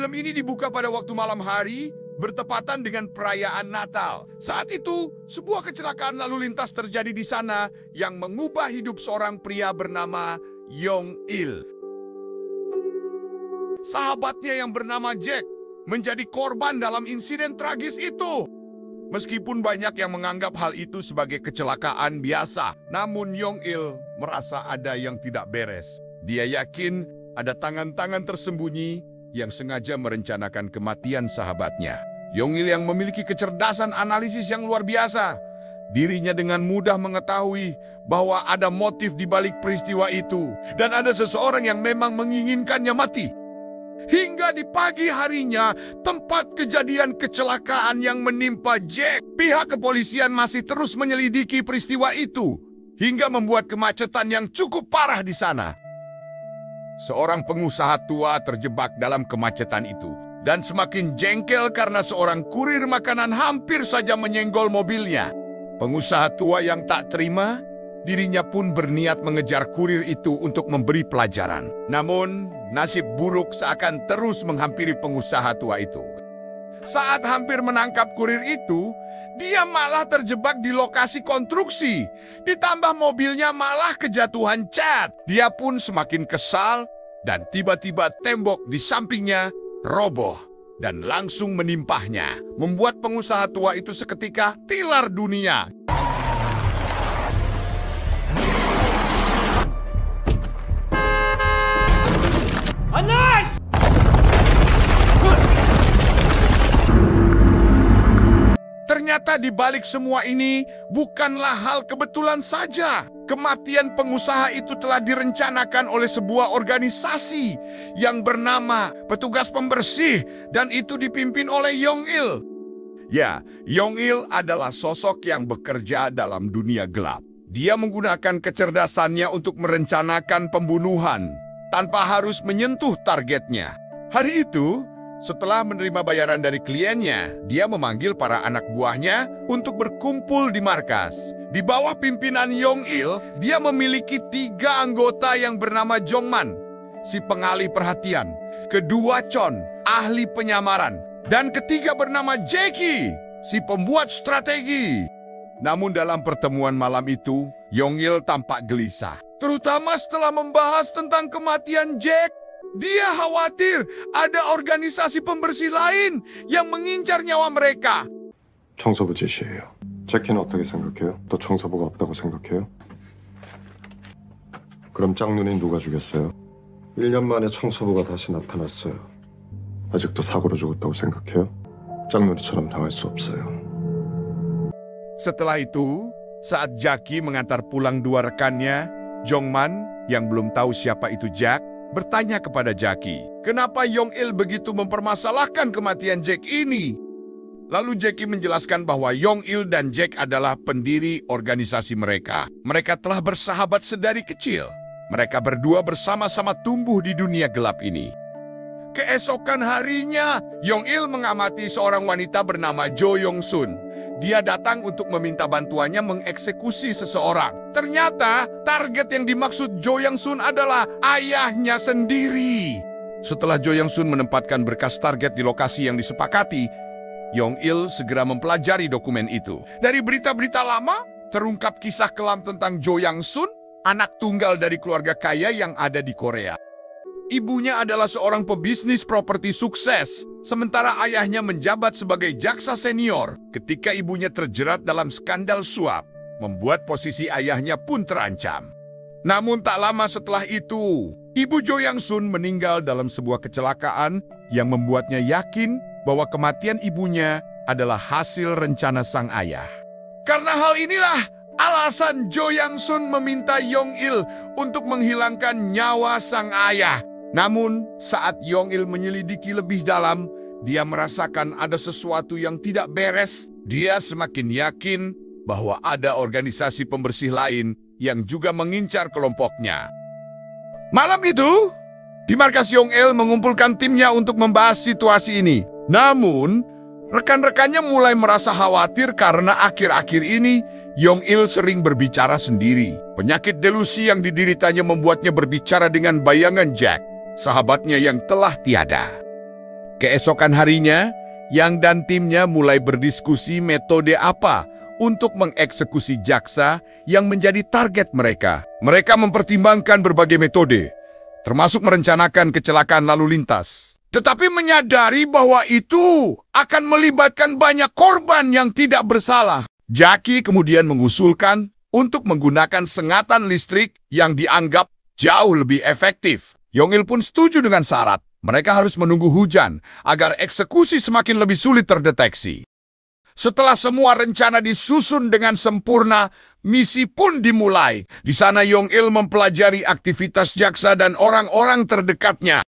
Film ini dibuka pada waktu malam hari, bertepatan dengan perayaan Natal. Saat itu, sebuah kecelakaan lalu lintas terjadi di sana yang mengubah hidup seorang pria bernama Yong-il. Sahabatnya yang bernama Jack menjadi korban dalam insiden tragis itu. Meskipun banyak yang menganggap hal itu sebagai kecelakaan biasa, namun Yong-il merasa ada yang tidak beres. Dia yakin ada tangan-tangan tersembunyi yang sengaja merencanakan kematian sahabatnya. Yong-il yang memiliki kecerdasan analisis yang luar biasa, dirinya dengan mudah mengetahui bahwa ada motif di balik peristiwa itu dan ada seseorang yang memang menginginkannya mati. Hingga di pagi harinya, tempat kejadian kecelakaan yang menimpa Jack, pihak kepolisian masih terus menyelidiki peristiwa itu hingga membuat kemacetan yang cukup parah di sana. Seorang pengusaha tua terjebak dalam kemacetan itu dan semakin jengkel karena seorang kurir makanan hampir saja menyenggol mobilnya. Pengusaha tua yang tak terima, dirinya pun berniat mengejar kurir itu untuk memberi pelajaran. Namun, nasib buruk seakan terus menghampiri pengusaha tua itu. Saat hampir menangkap kurir itu, dia malah terjebak di lokasi konstruksi. Ditambah mobilnya malah kejatuhan cat. Dia pun semakin kesal dan tiba-tiba tembok di sampingnya roboh dan langsung menimpahnya, membuat pengusaha tua itu seketika tilar dunia. Ternyata di balik semua ini bukanlah hal kebetulan saja. Kematian pengusaha itu telah direncanakan oleh sebuah organisasi yang bernama Petugas Pembersih dan itu dipimpin oleh Yong-il. Ya, Yong-il adalah sosok yang bekerja dalam dunia gelap. Dia menggunakan kecerdasannya untuk merencanakan pembunuhan tanpa harus menyentuh targetnya. Hari itu, setelah menerima bayaran dari kliennya, dia memanggil para anak buahnya untuk berkumpul di markas. Di bawah pimpinan Yong-il, dia memiliki 3 anggota yang bernama Jongman, si pengalih perhatian, kedua Chon, ahli penyamaran, dan ketiga bernama Jackie, si pembuat strategi. Namun dalam pertemuan malam itu, Yong-il tampak gelisah, terutama setelah membahas tentang kematian Jack. Dia khawatir ada organisasi pembersih lain yang mengincar nyawa mereka. 청소부 지시예요. 제키는 어떻게 생각해요? 또 청소부가 없다고 생각해요? 그럼 짝눈이 누가 죽였어요? 1년 만에 청소부가 다시 나타났어요. 아직도 사고로 죽었다고 생각해요? 짝눈이처럼 당할 수 없어요. Setelah itu, saat Jackie mengantar pulang 2 rekannya, Jongman yang belum tahu siapa itu Jack, bertanya kepada Jackie, kenapa Yong-il begitu mempermasalahkan kematian Jack ini? Lalu Jackie menjelaskan bahwa Yong-il dan Jack adalah pendiri organisasi mereka. Mereka telah bersahabat sedari kecil. Mereka berdua bersama-sama tumbuh di dunia gelap ini. Keesokan harinya, Yong-il mengamati seorang wanita bernama Jo Yong-sun. Dia datang untuk meminta bantuannya mengeksekusi seseorang. Ternyata target yang dimaksud Jo Yong-sun adalah ayahnya sendiri. Setelah Jo Yong-sun menempatkan berkas target di lokasi yang disepakati, Yong-il segera mempelajari dokumen itu. Dari berita-berita lama, terungkap kisah kelam tentang Jo Yong-sun, anak tunggal dari keluarga kaya yang ada di Korea. Ibunya adalah seorang pebisnis properti sukses, sementara ayahnya menjabat sebagai jaksa senior ketika ibunya terjerat dalam skandal suap, membuat posisi ayahnya pun terancam. Namun tak lama setelah itu, ibu Jo Yong-sun meninggal dalam sebuah kecelakaan yang membuatnya yakin bahwa kematian ibunya adalah hasil rencana sang ayah. Karena hal inilah alasan Jo Yong-sun meminta Yong-il untuk menghilangkan nyawa sang ayah. Namun, saat Yong-il menyelidiki lebih dalam, dia merasakan ada sesuatu yang tidak beres. Dia semakin yakin bahwa ada organisasi pembersih lain yang juga mengincar kelompoknya. Malam itu, di markas Yong-il mengumpulkan timnya untuk membahas situasi ini. Namun, rekan-rekannya mulai merasa khawatir karena akhir-akhir ini Yong-il sering berbicara sendiri. Penyakit delusi yang dideritanya membuatnya berbicara dengan bayangan Jack, sahabatnya yang telah tiada. Keesokan harinya, Yang dan timnya mulai berdiskusi metode apa untuk mengeksekusi jaksa yang menjadi target mereka. Mereka mempertimbangkan berbagai metode, termasuk merencanakan kecelakaan lalu lintas. Tetapi menyadari bahwa itu akan melibatkan banyak korban yang tidak bersalah. Jackie kemudian mengusulkan untuk menggunakan sengatan listrik yang dianggap jauh lebih efektif. Yong-il pun setuju dengan syarat. Mereka harus menunggu hujan agar eksekusi semakin lebih sulit terdeteksi. Setelah semua rencana disusun dengan sempurna, misi pun dimulai. Di sana Yong-il mempelajari aktivitas jaksa dan orang-orang terdekatnya.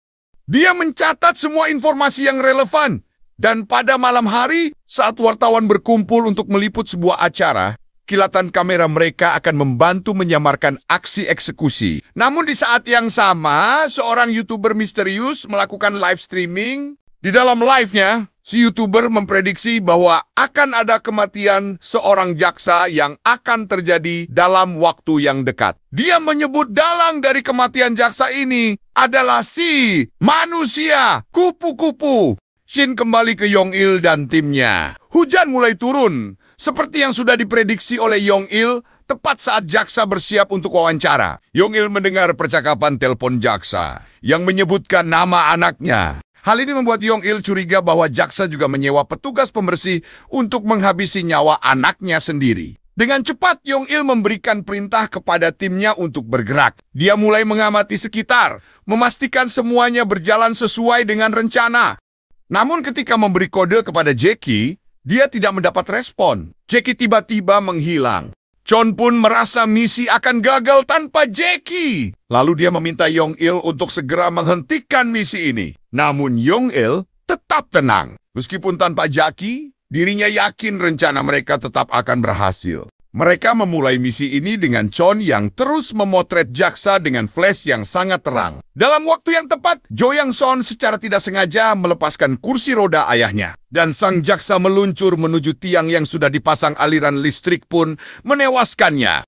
Dia mencatat semua informasi yang relevan. Dan pada malam hari, saat wartawan berkumpul untuk meliput sebuah acara, kilatan kamera mereka akan membantu menyamarkan aksi eksekusi. Namun di saat yang sama, seorang YouTuber misterius melakukan live streaming. Di dalam live-nya, si YouTuber memprediksi bahwa akan ada kematian seorang jaksa yang akan terjadi dalam waktu yang dekat. Dia menyebut dalang dari kematian jaksa ini adalah si manusia kupu-kupu. Shin kembali ke Yong-il dan timnya. Hujan mulai turun. Seperti yang sudah diprediksi oleh Yong-il, tepat saat jaksa bersiap untuk wawancara. Yong-il mendengar percakapan telepon jaksa yang menyebutkan nama anaknya. Hal ini membuat Yong-il curiga bahwa jaksa juga menyewa petugas pembersih untuk menghabisi nyawa anaknya sendiri. Dengan cepat, Yong-il memberikan perintah kepada timnya untuk bergerak. Dia mulai mengamati sekitar, memastikan semuanya berjalan sesuai dengan rencana. Namun ketika memberi kode kepada Jackie, dia tidak mendapat respon. Jackie tiba-tiba menghilang. Chon pun merasa misi akan gagal tanpa Jackie. Lalu dia meminta Yong-il untuk segera menghentikan misi ini. Namun Yong-il tetap tenang. Meskipun tanpa Jackie, dirinya yakin rencana mereka tetap akan berhasil. Mereka memulai misi ini dengan Chon yang terus memotret jaksa dengan flash yang sangat terang. Dalam waktu yang tepat, Jo Yang-son secara tidak sengaja melepaskan kursi roda ayahnya. Dan sang jaksa meluncur menuju tiang yang sudah dipasang aliran listrik pun menewaskannya.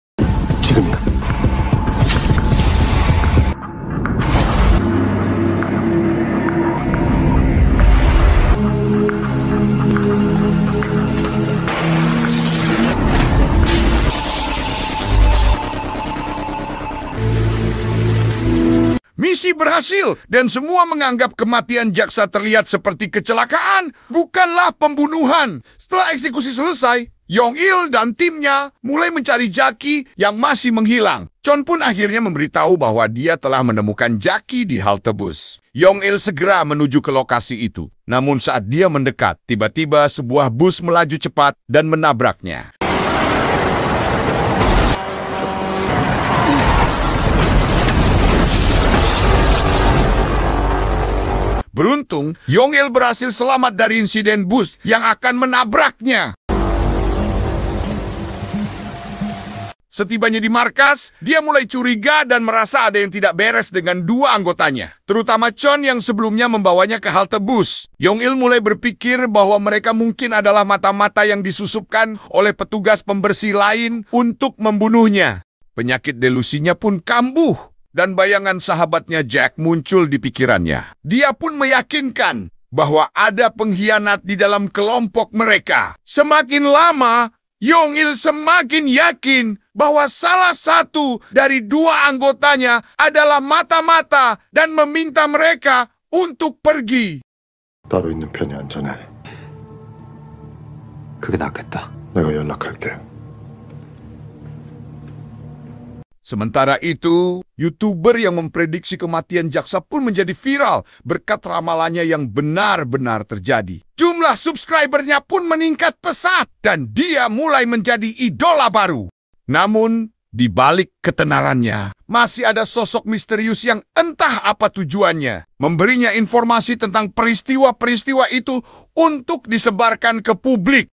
지금이야. Misi berhasil dan semua menganggap kematian jaksa terlihat seperti kecelakaan, bukanlah pembunuhan. Setelah eksekusi selesai, Yong-il dan timnya mulai mencari Jackie yang masih menghilang. Chon pun akhirnya memberitahu bahwa dia telah menemukan Jackie di halte bus. Yong-il segera menuju ke lokasi itu. Namun saat dia mendekat, tiba-tiba sebuah bus melaju cepat dan menabraknya. Beruntung, Yong-il berhasil selamat dari insiden bus yang akan menabraknya. Setibanya di markas, dia mulai curiga dan merasa ada yang tidak beres dengan dua anggotanya, terutama Chon yang sebelumnya membawanya ke halte bus. Yong-il mulai berpikir bahwa mereka mungkin adalah mata-mata yang disusupkan oleh petugas pembersih lain untuk membunuhnya. Penyakit delusinya pun kambuh. Dan bayangan sahabatnya Jack muncul di pikirannya. Dia pun meyakinkan bahwa ada pengkhianat di dalam kelompok mereka. Semakin lama, Yong-il semakin yakin bahwa salah satu dari dua anggotanya adalah mata-mata dan meminta mereka untuk pergi. 따로 있는 편이 안전해. 그게 낫겠다. 내가 연락할게. Sementara itu, YouTuber yang memprediksi kematian jaksa pun menjadi viral berkat ramalannya yang benar-benar terjadi. Jumlah subscribernya pun meningkat pesat dan dia mulai menjadi idola baru. Namun, di balik ketenarannya, masih ada sosok misterius yang entah apa tujuannya. Memberinya informasi tentang peristiwa-peristiwa itu untuk disebarkan ke publik.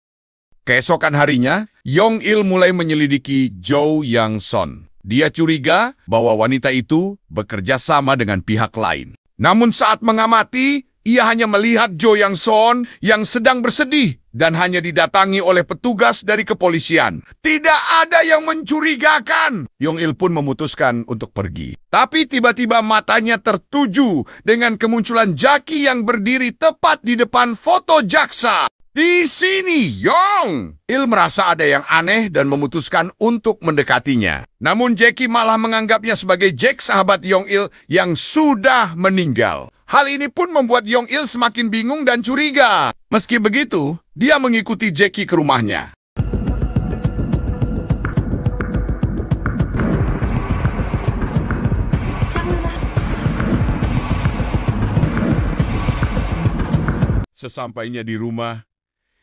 Keesokan harinya, Yong-il mulai menyelidiki Jo Yang-son. Dia curiga bahwa wanita itu bekerja sama dengan pihak lain. Namun saat mengamati, ia hanya melihat Jo Yang-son yang sedang bersedih dan hanya didatangi oleh petugas dari kepolisian. Tidak ada yang mencurigakan. Yong Il pun memutuskan untuk pergi. Tapi tiba-tiba matanya tertuju dengan kemunculan Jackie yang berdiri tepat di depan foto jaksa. Di sini, Yong Il merasa ada yang aneh dan memutuskan untuk mendekatinya. Namun Jackie malah menganggapnya sebagai Jack, sahabat Yong Il yang sudah meninggal. Hal ini pun membuat Yong Il semakin bingung dan curiga. Meski begitu, dia mengikuti Jackie ke rumahnya. Sesampainya di rumah,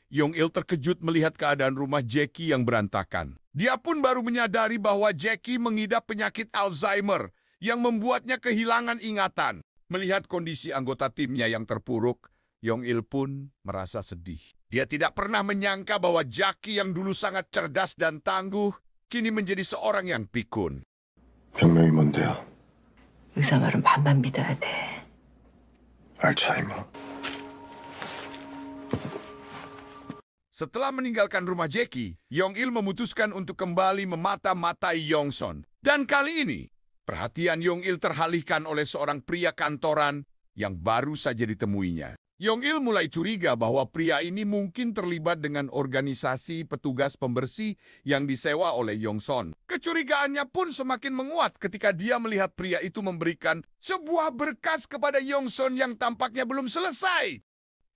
Yong Il terkejut melihat keadaan rumah Jackie yang berantakan. Dia pun baru menyadari bahwa Jackie mengidap penyakit Alzheimer yang membuatnya kehilangan ingatan. Melihat kondisi anggota timnya yang terpuruk, Yong Il pun merasa sedih. Dia tidak pernah menyangka bahwa Jackie yang dulu sangat cerdas dan tangguh, kini menjadi seorang yang pikun. 병명이 뭔데요? 의사 말은 반만 믿어야 돼. 알츠하이머. Setelah meninggalkan rumah Jackie, Yong Il memutuskan untuk kembali memata-matai Yongson. Dan kali ini, perhatian Yong Il terhalihkan oleh seorang pria kantoran yang baru saja ditemuinya. Yong Il mulai curiga bahwa pria ini mungkin terlibat dengan organisasi petugas pembersih yang disewa oleh Yongson. Kecurigaannya pun semakin menguat ketika dia melihat pria itu memberikan sebuah berkas kepada Yongson yang tampaknya belum selesai.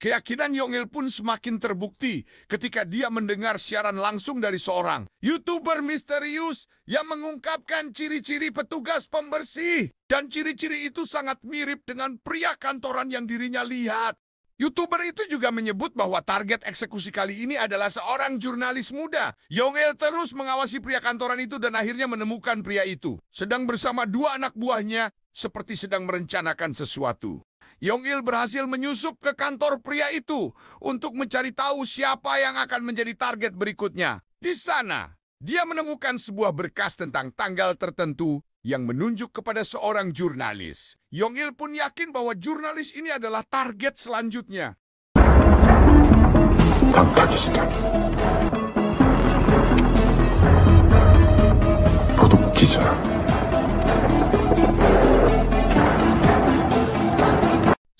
Keyakinan Yong Il pun semakin terbukti ketika dia mendengar siaran langsung dari seorang YouTuber misterius yang mengungkapkan ciri-ciri petugas pembersih. Dan ciri-ciri itu sangat mirip dengan pria kantoran yang dirinya lihat. YouTuber itu juga menyebut bahwa target eksekusi kali ini adalah seorang jurnalis muda. Yong Il terus mengawasi pria kantoran itu dan akhirnya menemukan pria itu sedang bersama dua anak buahnya seperti sedang merencanakan sesuatu. Yong Il berhasil menyusup ke kantor pria itu untuk mencari tahu siapa yang akan menjadi target berikutnya. Di sana, dia menemukan sebuah berkas tentang tanggal tertentu yang menunjuk kepada seorang jurnalis. Yong Il pun yakin bahwa jurnalis ini adalah target selanjutnya. 깜빡이시다. 도둑기자.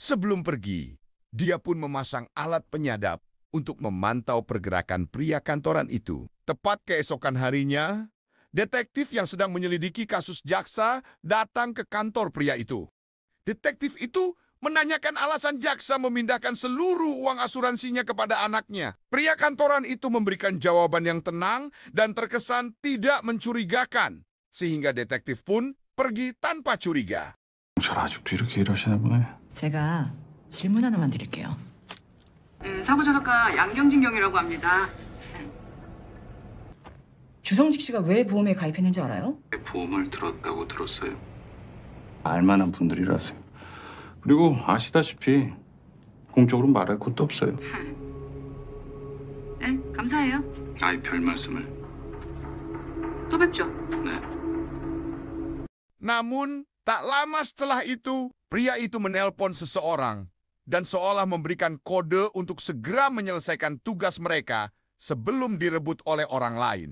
Sebelum pergi, dia pun memasang alat penyadap untuk memantau pergerakan pria kantoran itu. Tepat keesokan harinya, detektif yang sedang menyelidiki kasus jaksa datang ke kantor pria itu. Detektif itu menanyakan alasan jaksa memindahkan seluruh uang asuransinya kepada anaknya. Pria kantoran itu memberikan jawaban yang tenang dan terkesan tidak mencurigakan, sehingga detektif pun pergi tanpa curiga. 잘 아직도 이렇게 일하시나 보네. 제가 질문 하나만 드릴게요. 네, 사무조사과 양경진 경이라고 합니다. 주성직 씨가 왜 보험에 가입했는지 알아요? 보험을 들었다고 들었어요. 알만한 분들이라서요. 그리고 아시다시피 공적으로 말할 것도 없어요. 네, 감사해요. 아이 별 말씀을. 또 뵙죠. 네. Namun, tak lama setelah itu, pria itu menelpon seseorang dan seolah memberikan kode untuk segera menyelesaikan tugas mereka sebelum direbut oleh orang lain.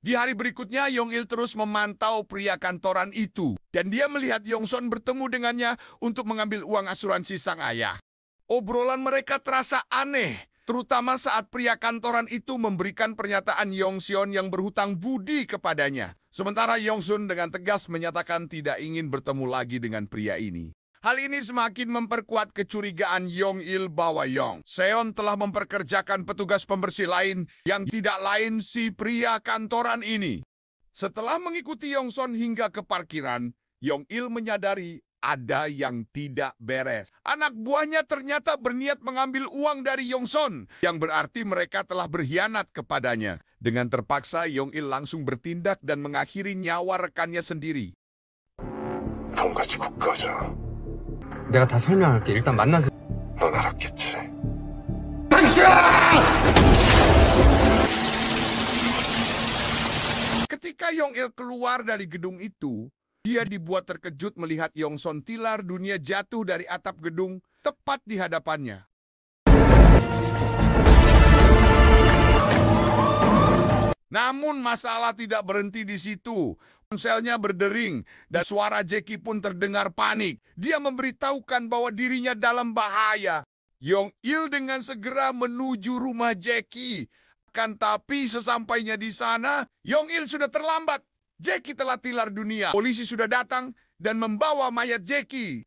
Di hari berikutnya, Yong Il terus memantau pria kantoran itu dan dia melihat Yongson bertemu dengannya untuk mengambil uang asuransi sang ayah. Obrolan mereka terasa aneh, terutama saat pria kantoran itu memberikan pernyataan Yongson yang berhutang budi kepadanya. Sementara Yongsun dengan tegas menyatakan tidak ingin bertemu lagi dengan pria ini. Hal ini semakin memperkuat kecurigaan Yong Il bahwa Yong Seon telah memperkerjakan petugas pembersih lain yang tidak lain si pria kantoran ini. Setelah mengikuti Yongson hingga ke parkiran, Yong Il menyadari ada yang tidak beres. Anak buahnya ternyata berniat mengambil uang dari Yongson, yang berarti mereka telah berkhianat kepadanya. Dengan terpaksa, Yong Il langsung bertindak dan mengakhiri nyawa rekannya sendiri. 돈 가지고 꺼져. 내가 다 설명할게. 일단 만나서. 넌 알았겠지. Ketika Yong Il keluar dari gedung itu, dia dibuat terkejut melihat Yongson tilar dunia jatuh dari atap gedung tepat di hadapannya. Namun masalah tidak berhenti di situ. Ponselnya berdering dan suara Jackie pun terdengar panik. Dia memberitahukan bahwa dirinya dalam bahaya. Yong-il dengan segera menuju rumah Jackie. Akan tapi sesampainya di sana, Yong-il sudah terlambat. Jackie telah tilar dunia. Polisi sudah datang dan membawa mayat Jackie.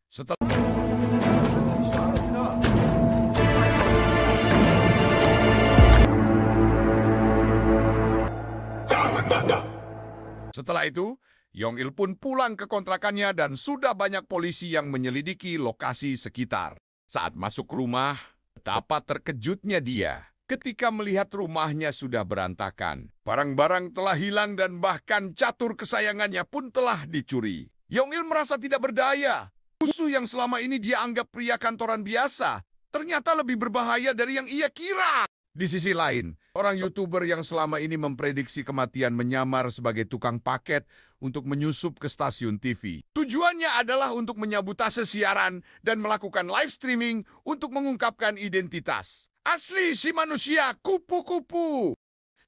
Setelah itu, Yong-il pun pulang ke kontrakannya dan sudah banyak polisi yang menyelidiki lokasi sekitar. Saat masuk rumah, betapa terkejutnya dia ketika melihat rumahnya sudah berantakan. Barang-barang telah hilang dan bahkan catur kesayangannya pun telah dicuri. Yong-il merasa tidak berdaya. Musuh yang selama ini dia anggap pria kantoran biasa, ternyata lebih berbahaya dari yang ia kira. Di sisi lain, orang YouTuber yang selama ini memprediksi kematian menyamar sebagai tukang paket untuk menyusup ke stasiun TV. Tujuannya adalah untuk menyabotase siaran dan melakukan live streaming untuk mengungkapkan identitas asli si manusia kupu-kupu.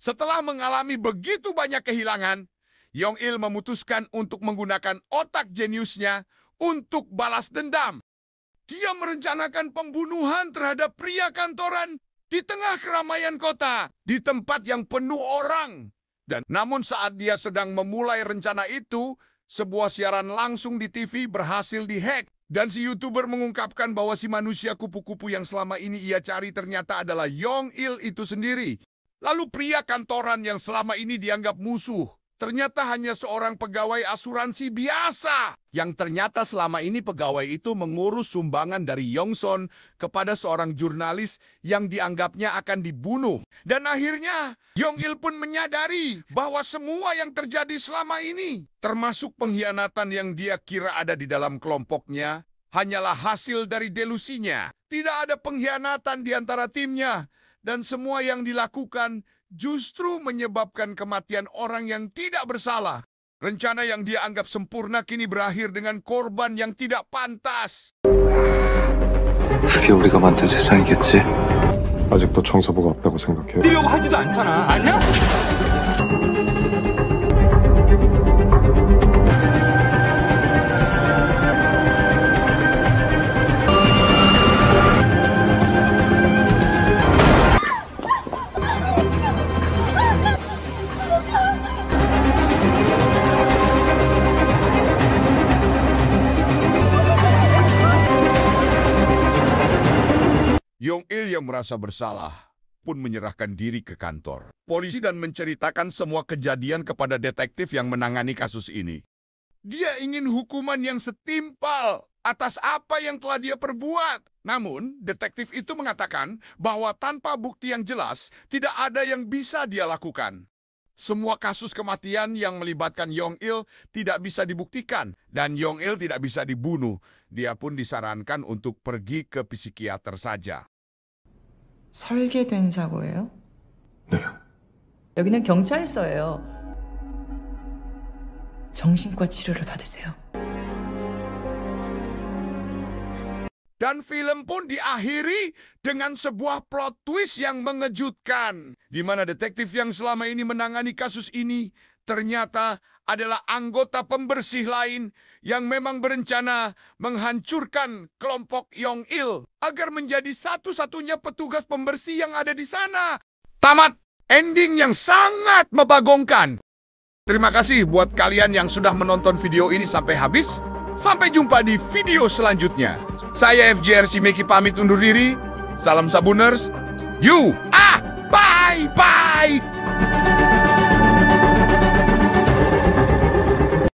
Setelah mengalami begitu banyak kehilangan, Yong-il memutuskan untuk menggunakan otak jeniusnya untuk balas dendam. Dia merencanakan pembunuhan terhadap pria kantoran di tengah keramaian kota, di tempat yang penuh orang. Dan namun saat dia sedang memulai rencana itu, sebuah siaran langsung di TV berhasil dihack. Dan si YouTuber mengungkapkan bahwa si manusia kupu-kupu yang selama ini ia cari ternyata adalah Yong-il itu sendiri. Lalu pria kantoran yang selama ini dianggap musuh, ternyata hanya seorang pegawai asuransi biasa. Yang ternyata selama ini pegawai itu mengurus sumbangan dari Yongson kepada seorang jurnalis yang dianggapnya akan dibunuh. Dan akhirnya, Yong-il pun menyadari bahwa semua yang terjadi selama ini, termasuk pengkhianatan yang dia kira ada di dalam kelompoknya, hanyalah hasil dari delusinya. Tidak ada pengkhianatan di antara timnya. Dan semua yang dilakukan justru menyebabkan kematian orang yang tidak bersalah. Rencana yang dia anggap sempurna kini berakhir dengan korban yang tidak pantas. 그게 우리가 만든 세상이겠지? 아직도 청소부가 없다고 생각해요? 뛰려고 하지도 않잖아. 아니야? Yong-il yang merasa bersalah pun menyerahkan diri ke kantor polisi dan menceritakan semua kejadian kepada detektif yang menangani kasus ini. Dia ingin hukuman yang setimpal atas apa yang telah dia perbuat. Namun, detektif itu mengatakan bahwa tanpa bukti yang jelas, tidak ada yang bisa dia lakukan. Semua kasus kematian yang melibatkan Yong-il tidak bisa dibuktikan, dan Yong-il tidak bisa dibunuh. Dia pun disarankan untuk pergi ke psikiater saja. 설계된 사고예요? 네. 여기는 경찰서예요. 정신과 치료를 받으세요. Dan film pun diakhiri dengan sebuah plot twist yang mengejutkan, di mana detektif yang selama ini menangani kasus ini ternyata adalah anggota pembersih lain yang memang berencana menghancurkan kelompok Yong-il agar menjadi satu-satunya petugas pembersih yang ada di sana. Tamat. Ending yang sangat membagongkan. Terima kasih buat kalian yang sudah menonton video ini sampai habis. Sampai jumpa di video selanjutnya. Saya FJRC Meki pamit undur diri. Salam Sabuners. Bye-bye.